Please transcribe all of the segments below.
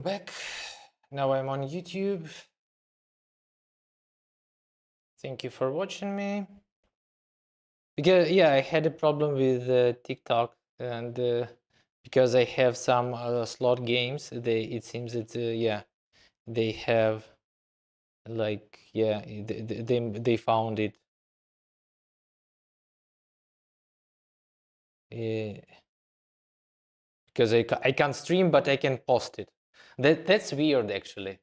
Back. Now I'm on YouTube. Thank you for watching me. Because yeah, I had a problem with TikTok, and because I have some slot games, it seems that yeah, they have like yeah, they found it. Uh, because I can't stream, but I can post it. That's weird actually.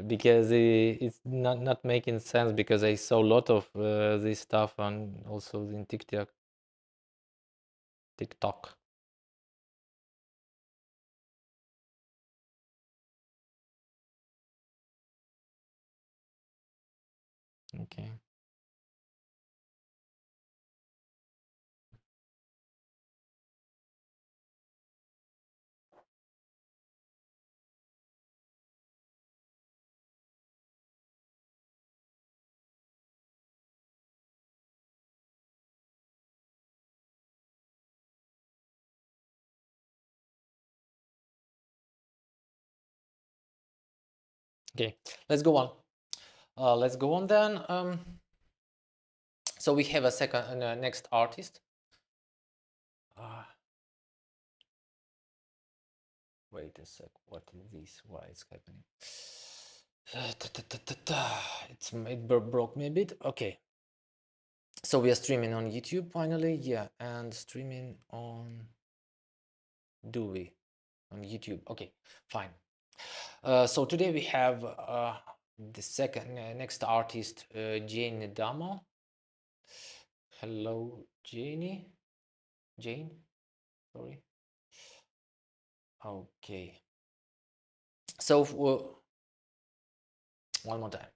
Because it's not making sense, because I saw a lot of this stuff on also in TikTok. Okay. Okay, let's go on. Let's go on then. So we have a second next artist. Uh, Wait a sec. What is this? Why it's happening? It broke me a bit. Okay. So we are streaming on YouTube finally. Yeah, and streaming on. Do we? On YouTube? Okay, fine. So today we have the second next artist, Jane Damo. Hello, Janie. Jane. Sorry. Okay. So one more time.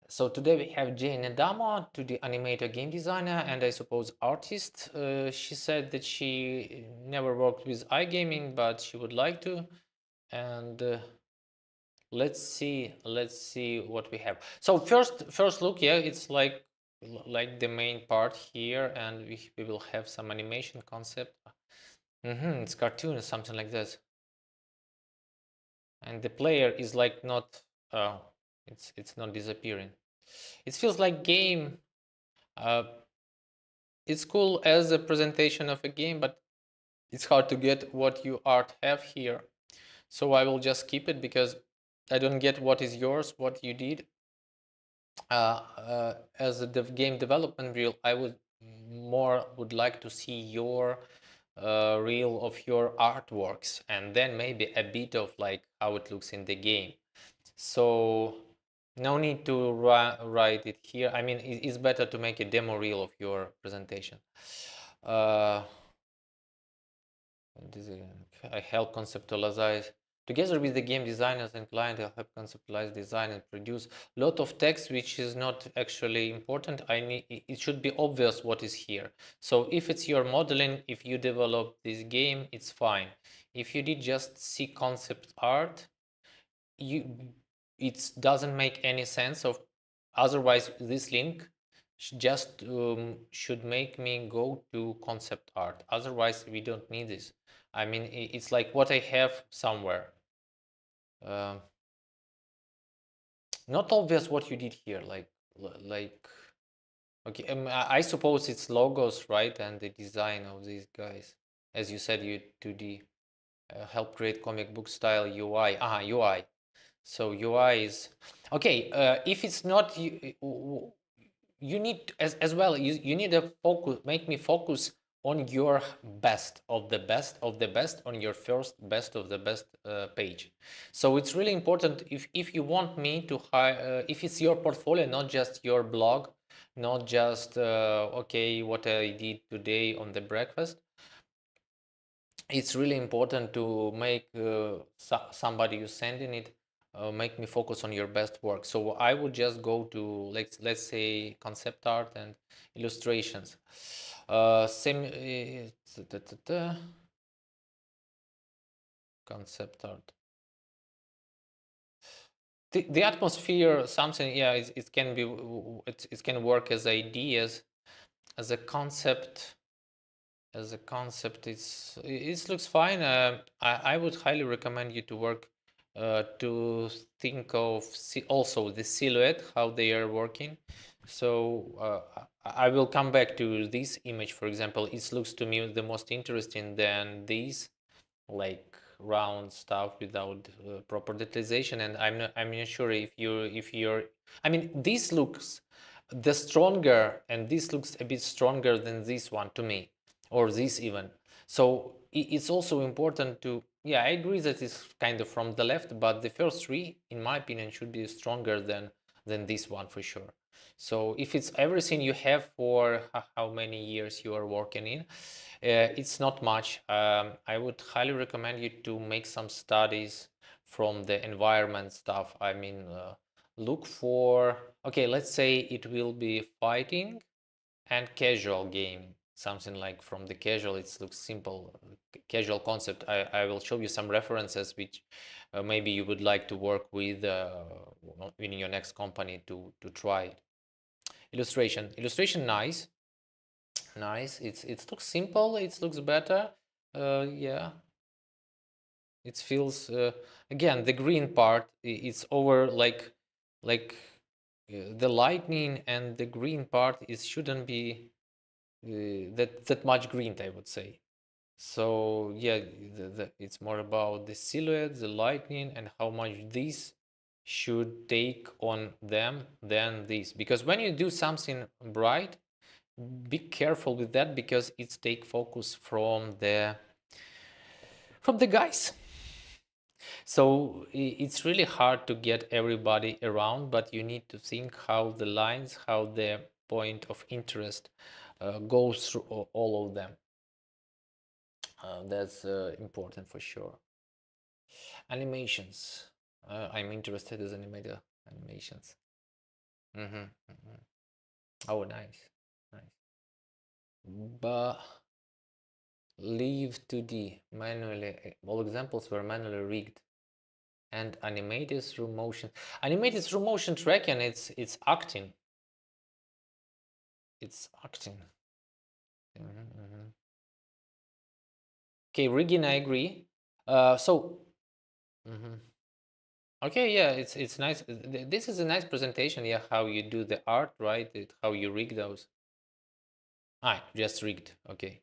So today we have Jane Adama, to the animator, game designer, and I suppose artist. She said that she never worked with iGaming, but she would like to. And let's see what we have. So first look, yeah, it's like the main part here, and we will have some animation concept. It's cartoon, something like this. And the player is like not it's not disappearing. It feels like game. uh, it's cool as a presentation of a game, but it's hard to get what you art have here, so I will just keep it because I don't get what is yours, what you did. As a game development reel, I would like to see your reel of your artworks, and then maybe a bit of like how it looks in the game. So no need to write it here. I mean, it's better to make a demo reel of your presentation. Uh, I help conceptualize together with the game designers and client. I help conceptualize, design, and produce a lot of text, which is not actually important. It should be obvious what is here. So if it's your modeling, if you develop this game, it's fine. If you did just see concept art, it doesn't make any sense of. Otherwise, this link just should make me go to concept art. Otherwise, we don't need this. I mean, it's like what I have somewhere. uh, Not obvious what you did here, like okay, I suppose it's logos, right? And the design of these guys, as you said, you 2D help create comic book style UI. UI. So UI is okay. If it's not you need as well. You need a focus. Make me focus on your best of the best of the best on your first best of the best page. So it's really important if you want me to hire. If it's your portfolio, not just your blog, not just okay what I did today on the breakfast. It's really important to make somebody who's sending it make me focus on your best work. So I would just go to let's say concept art and illustrations. Same concept art. The atmosphere, something, yeah, it can be, it can work as ideas, as a concept. as a concept, it looks fine. I would highly recommend you to work to think of also the silhouette, how they are working. So I will come back to this image, for example. It looks to me the most interesting than these, like round stuff without proper detailization. And I'm not sure if you're. I mean, this looks the stronger, and this looks a bit stronger than this one to me, or this even. So it's also important to, yeah, I agree that it's kind of from the left, but the first three, in my opinion, should be stronger than this one for sure. So if it's everything you have for how many years you are working in, it's not much. I would highly recommend you to make some studies from the environment stuff. I mean, look for, okay, let's say it will be fighting and casual gaming. Something like from the casual, it looks simple, casual concept. I will show you some references which maybe you would like to work with in your next company to try. Illustration, nice, nice. It looks simple. It looks better. Yeah, it feels again the green part. It's over like the lightning, and the green part is shouldn't be that much green, I would say. So yeah, it's more about the silhouette, the lightning, and how much this should take on them than this. Because when you do something bright, be careful with that, because it's take focus from the guys. So it's really hard to get everybody around, but you need to think how the lines, how the point of interest goes through all of them. That's important for sure. Animations. I'm interested as animator animations. Mm-hmm. Oh, nice, nice. But leave 2D manually. All examples were manually rigged and animated through motion. Animated through motion tracking. It's acting. It's acting. Mm-hmm. Okay, rigging. I agree. So. Mhm. Okay, yeah, it's nice. This is a nice presentation. Yeah, how you do the art, right? How you rig those. Ah, just rigged. Okay.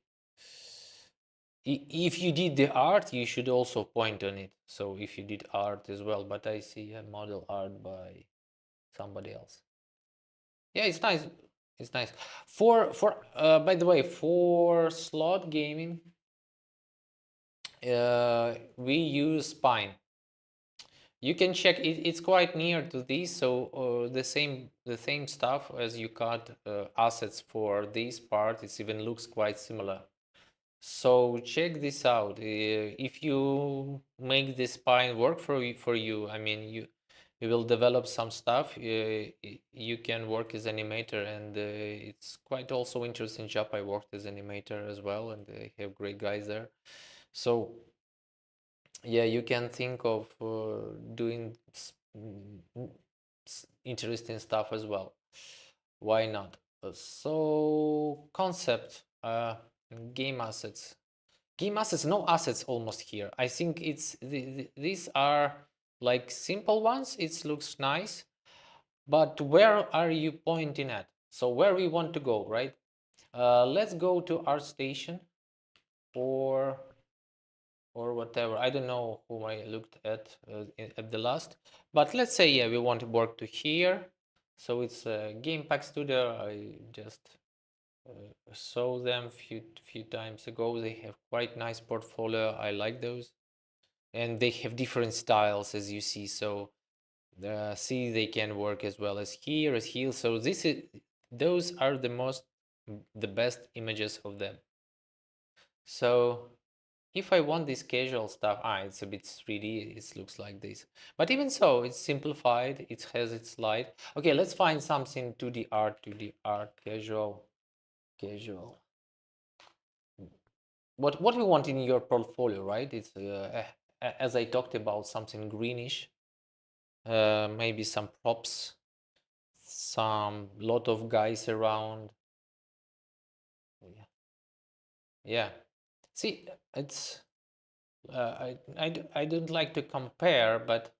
If you did the art, you should also point on it. So if you did art as well, but I see a model art by somebody else. Yeah, it's nice. It's nice. For by the way, for slot gaming, we use Spine. You can check it, it's quite near to this, so the same stuff as you cut assets for this part, it even looks quite similar. So check this out. If you make this spine work for you, I mean, you will develop some stuff. You can work as animator, and it's quite also interesting job. I worked as animator as well, and I have great guys there. So yeah, you can think of doing interesting stuff as well. Why not? So concept, game assets. Game assets, no assets almost here. I think these are like simple ones. It looks nice, but where are you pointing at? So where we want to go, right? Let's go to our station, or whatever. I don't know whom I looked at the last, but let's say, yeah, we want to work to here. So it's Game Pack Studio. I just saw them few times ago. They have quite nice portfolio. I like those, and they have different styles, as you see. So see, they can work as well as here. So those are the best images of them. So if I want this casual stuff, it's a bit 3D, it looks like this. But even so, it's simplified, it has its light. Okay, let's find something 2D art, casual. What we want in your portfolio, right? It's as I talked about, something greenish, maybe some props, some lot of guys around. Yeah. Yeah. See, it's I don't like to compare, but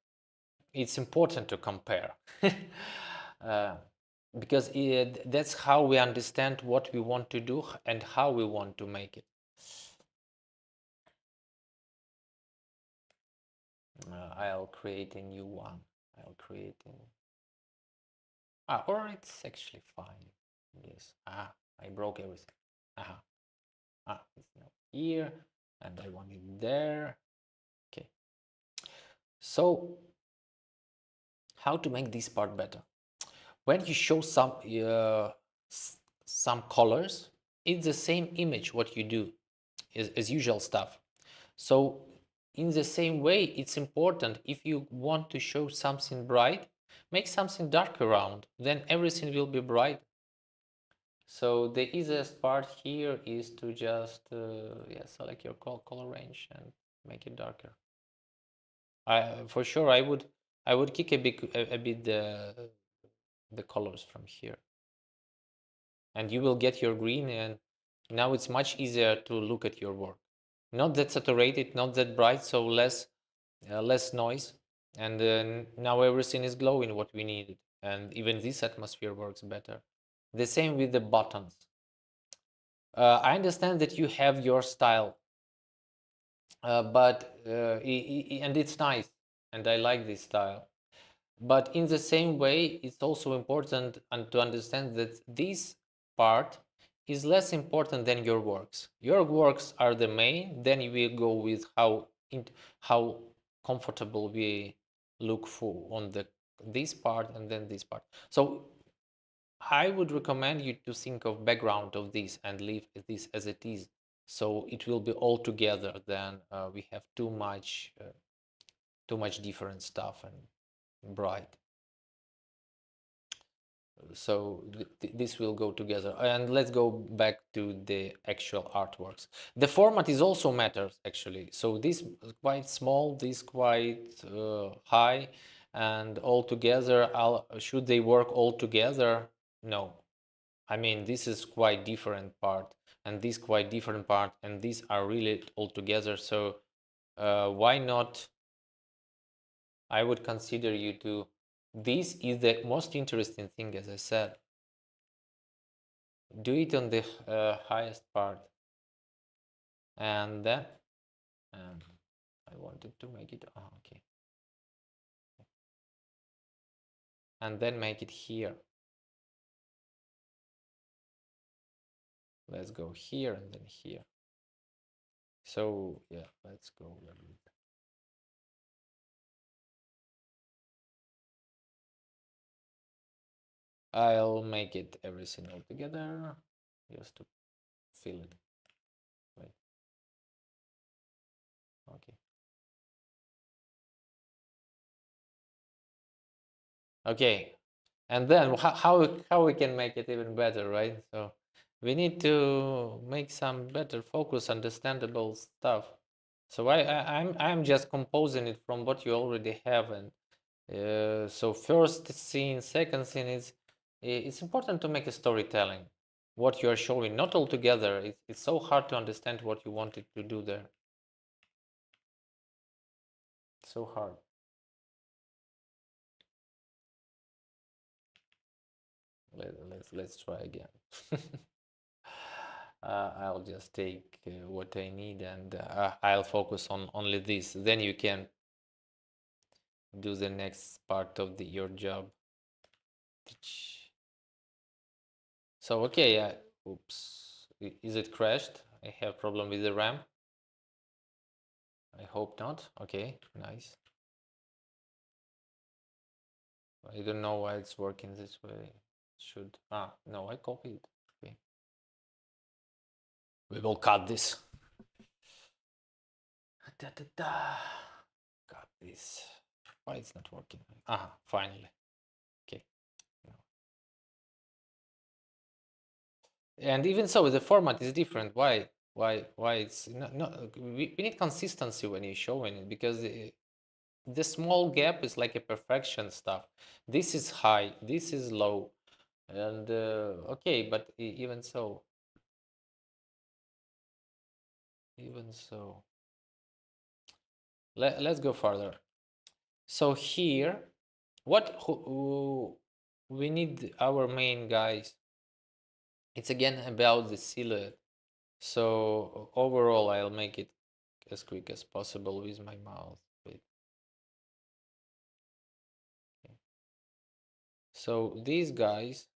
it's important to compare. uh, because that's how we understand what we want to do and how we want to make it. I'll create a new one. I'll create a... or it's actually fine. Yes. I broke everything. Uh-huh. It's now here, and I want it there. Okay. So, how to make this part better? When you show some colors, it's the same image what you do as usual stuff. So in the same way, it's important if you want to show something bright, make something dark around, then everything will be bright. So the easiest part here is to just select your color range and make it darker. For sure, I would kick a bit the colors from here, and you will get your green, and now it's much easier to look at your work. Not that saturated, not that bright, so less noise, and now everything is glowing what we needed, and even this atmosphere works better. The same with the buttons. I understand that you have your style, but and it's nice, and I like this style. But in the same way, it's also important to understand that this part is less important than your works. Your works are the main, then we go with how comfortable we look for on this part and then this part. So I would recommend you to think of background of this and leave this as it is. So it will be all together. Then we have too much different stuff and bright. So this will go together, and let's go back to the actual artworks. The format is also matters actually. So this is quite small, this quite high, and all together, should they work all together? No. I mean, this is quite different part, and this quite different part, and these are really all together. So why not? I would consider you to... This is the most interesting thing, as I said. Do it on the highest part, and then I wanted to make it okay, and then make it here. Let's go here and then here. So yeah, let's go. I'll make it everything all together just to feel it. Wait. Okay. Okay, and then how we can make it even better, right? So we need to make some better focus, understandable stuff. So I'm just composing it from what you already have, and so first scene, second scene is it's important to make a storytelling. What you are showing, not all together. It's so hard to understand what you wanted to do there. So hard. Let's try again. I'll just take what I need, and I'll focus on only this. Then you can do the next part of your job. So okay, oops, is it crashed? I have problem with the RAM. I hope not. Okay, nice. I don't know why it's working this way. Should no, I copied. Okay, we will cut this. Da, da, da. Cut this. Why it's not working? Finally. Okay. And even so, the format is different. Why it's not we need consistency when you're showing it, because the small gap is like a perfection stuff. This is high, this is low, and okay, but even so, Even so, let's go further. So here, we need our main guys. It's again about the silhouette. So overall, I'll make it as quick as possible with my mouse. Wait. So these guys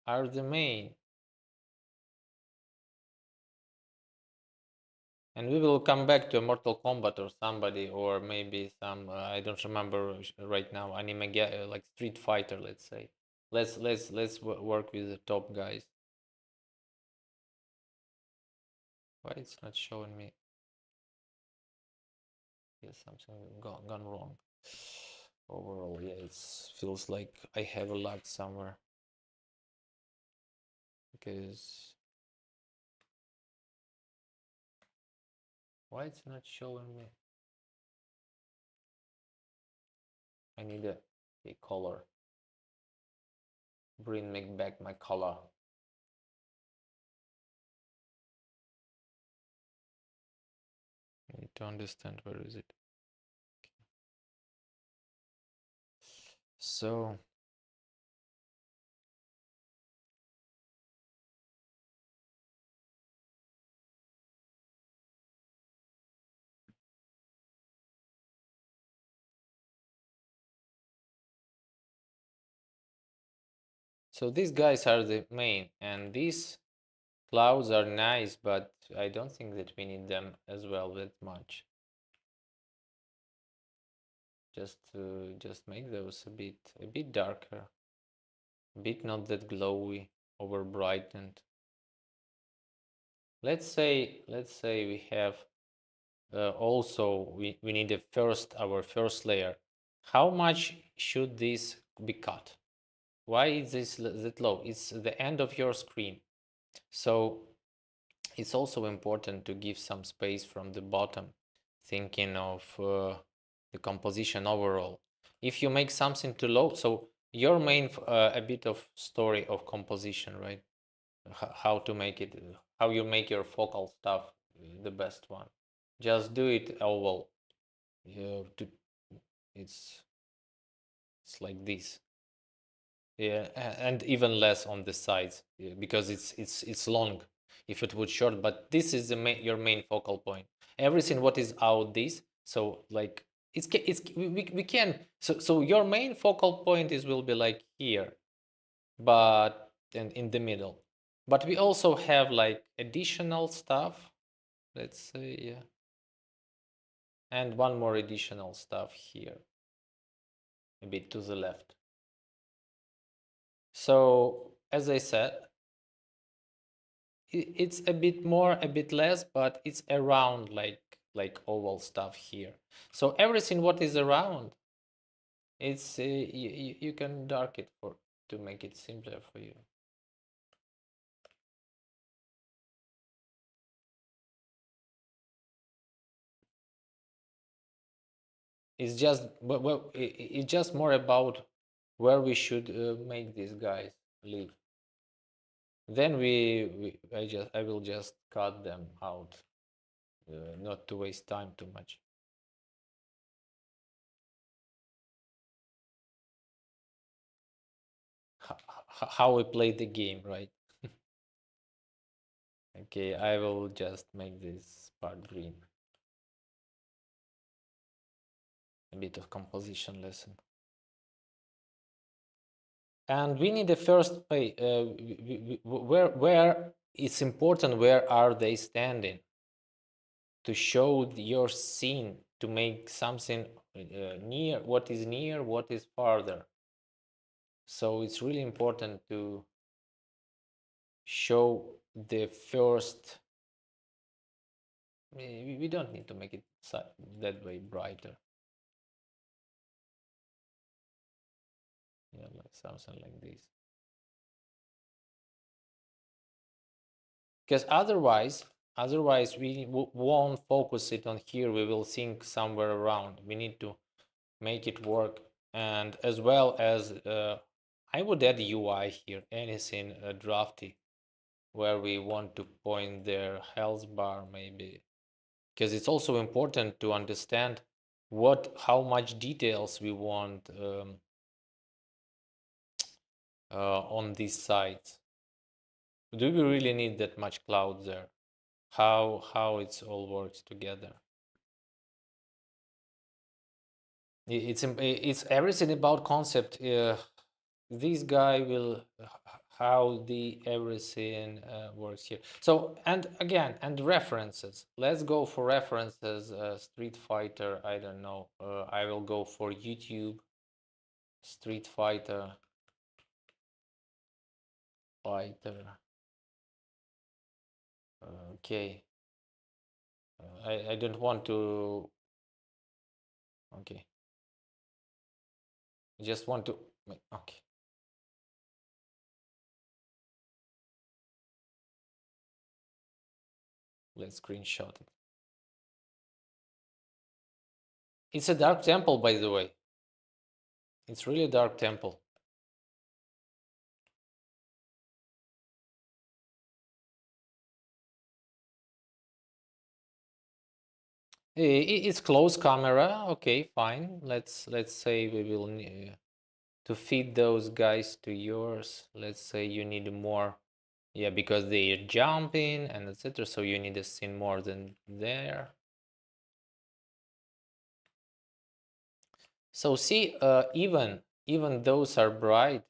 are the main. And we will come back to Mortal Kombat or somebody, or maybe some I don't remember right now. Anime like Street Fighter, let's say. Let's work with the top guys. Why it's not showing me? Yes, something gone wrong. Overall, yeah, it feels like I have a lag somewhere because why it's not showing me? I need a color. Bring me back my color. I need to understand where is it. So these guys are the main, and these clouds are nice, but I don't think that we need them as well that much. Just make those a bit darker, a bit not that glowy, over brightened. Let's say we have also we need our first layer. How much should this be cut? Why is this that low? It's the end of your screen. So it's also important to give some space from the bottom, thinking of the composition overall. If you make something too low, so your main a bit of story of composition, right? How to make it, how you make your focal stuff the best one. Just do it oval. It's it's like this. Yeah, and even less on the sides, yeah, because it's long. If it would short, but this is your main focal point. Everything what is out this, so like it's we can so your main focal point is will be like here, but and in the middle. But we also have like additional stuff. Let's say, yeah, and one more additional stuff here, a bit to the left. So as I said, it's a bit more, a bit less, but it's around like oval stuff here. So everything what is around, it's you can dark it for to make it simpler for you. It's just well, it's just more about where we should make these guys live. Then I will just cut them out, not to waste time too much. How we play the game, right? Okay, I will just make this part green. A bit of composition lesson. And we need the first pay. Where it's important. Where are they standing? To show your scene, to make something near. What is near? What is farther? So it's really important to show the first. We don't need to make it that way brighter. Yeah, like something like this. Because otherwise we won't focus it on here. We will think somewhere around. We need to make it work, and as well as I would add UI here, anything drafty, where we want to point their health bar, maybe because it's also important to understand how much details we want on these sites. Do we really need that much cloud there? How it's all works together? It's everything about concept. This guy will how the everything works here. So and again and references. Let's go for references. Street Fighter. I don't know. I will go for YouTube. Street Fighter. Fighter. Okay. I don't want to. Okay. I just want to. Okay. Let's screenshot it. It's a dark temple, by the way. It's really a dark temple. It's close camera. Okay, fine. Let's say we will need to feed those guys to yours. Let's say you need more, yeah, because they are jumping and etc. So you need a scene more than there. So see, even those are bright.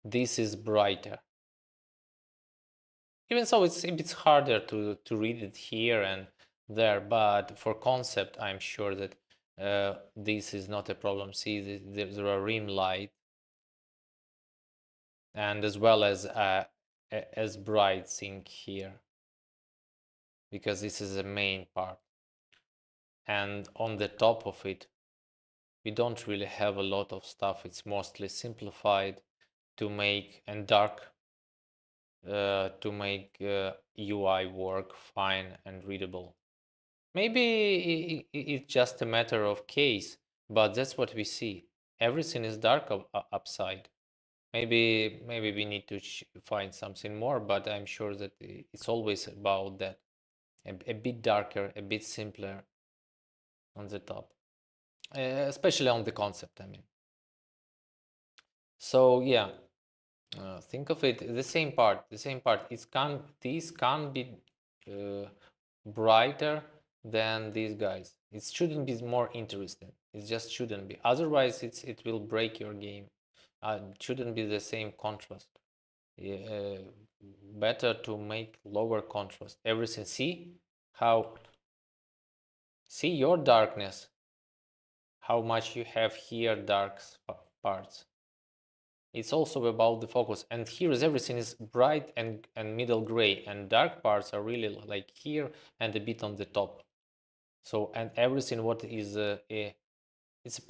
This is brighter. Even so, it's a bit harder to read it here and there, but for concept, I'm sure that this is not a problem. See, there are rim light, and as well as bright thing here, because this is the main part. And on the top of it, we don't really have a lot of stuff. It's mostly simplified to make and dark to make UI work fine and readable. Maybe it's just a matter of case, but that's what we see. Everything is dark upside. Maybe we need to find something more, but I'm sure that it's always about that. A bit darker, a bit simpler on the top, especially on the concept, I mean. So yeah, think of it the same part. These can be brighter than these guys. It shouldn't be more interesting. It just shouldn't be. Otherwise, it will break your game. It shouldn't be the same contrast. Uh, Better to make lower contrast. Everything. See your darkness. How much you have here dark parts. It's also about the focus, and here is everything is bright and middle gray, and dark parts are really like here and a bit on the top. So and everything what is it's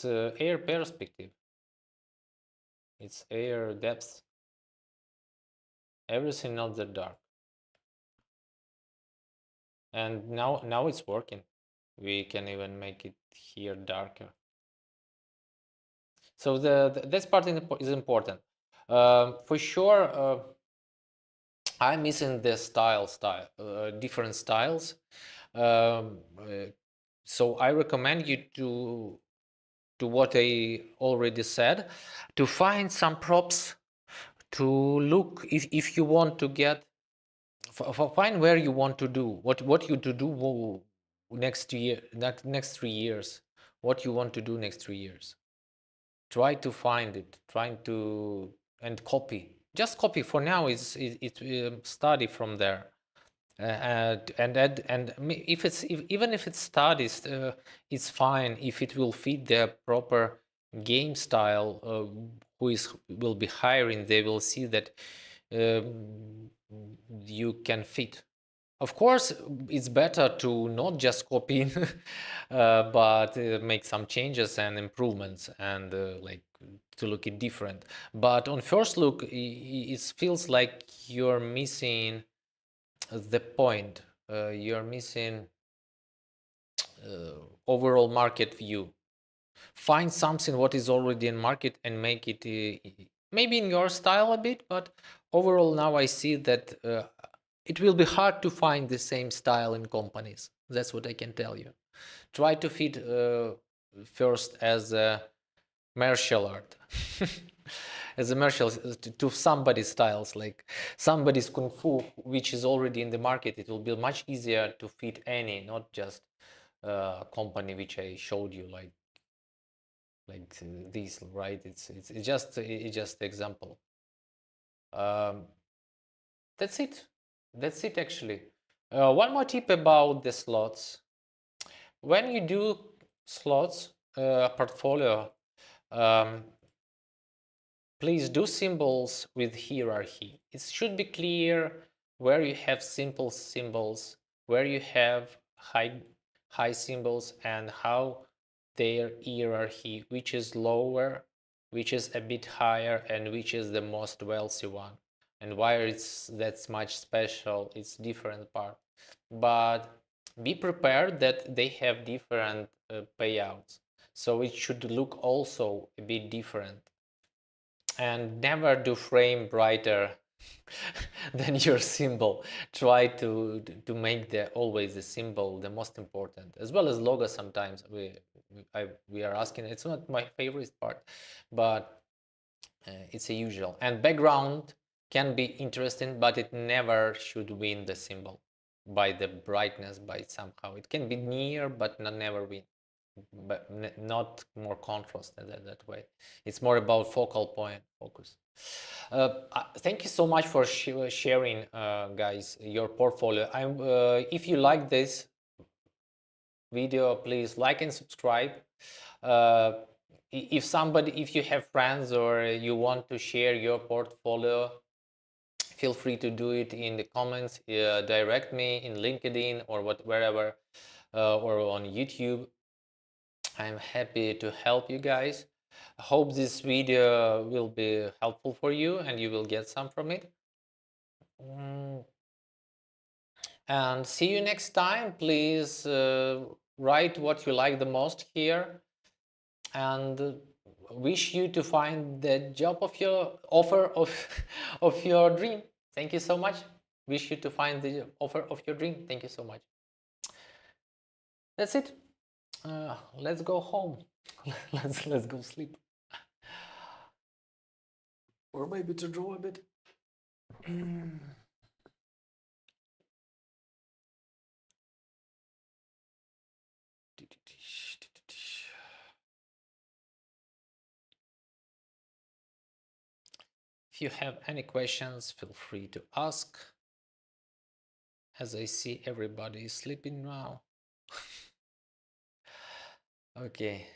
air perspective, it's air depth, everything not that dark. And now it's working. We can even make it here darker. So this part is important. For sure, I'm missing the different styles. So I recommend you to what I already said, to find some props, to look if you want to get find where you want to do what you to do next year, next 3 years, what you want to do next 3 years. Try to find it, trying to and copy. Just copy for now. Study from there, and if even if it's studies, it's fine if it will fit their proper game style. Who is will be hiring? They will see that you can fit. Of course, it's better to not just copy, but make some changes and improvements and like to look it different. But on first look, it feels like you're missing the point. You're missing overall market view. Find something what is already in market and make it maybe in your style a bit, but overall now I see that it will be hard to find the same style in companies. That's what I can tell you. Try to fit first as a martial art. As a martial to somebody's styles, like somebody's kung fu, which is already in the market. It will be much easier to fit any, not just company which I showed you, like this, right? It's just example. Um, that's it. That's it actually. One more tip about the slots. When you do slots portfolio, um, please do symbols with hierarchy. It should be clear where you have simple symbols, where you have high symbols, and how their hierarchy, which is lower, which is a bit higher, and which is the most wealthy one. And why that's much special, it's different part. But be prepared that they have different payouts. So it should look also a bit different, and never do frame brighter than your symbol. Try to make the always the symbol the most important, as well as logo. Sometimes we are asking. It's not my favorite part, but it's a usual. And background can be interesting, but it never should win the symbol by the brightness, by somehow. It can be near, but not never win, but not more contrast that way. It's more about focal point focus. Thank you so much for sharing, guys, your portfolio. If you like this video, please like and subscribe. Uh, if you have friends or you want to share your portfolio, feel free to do it in the comments. Direct me in LinkedIn or wherever, or on YouTube. I'm happy to help you guys. I hope this video will be helpful for you and you will get some from it. And see you next time. Please write what you like the most here, and wish you to find the job of your offer of of your dream. Thank you so much. Wish you to find the offer of your dream. Thank you so much. That's it. Let's go home. Let's go sleep. Or maybe to draw a bit. If you have any questions, feel free to ask. As I see everybody is sleeping now. Okay.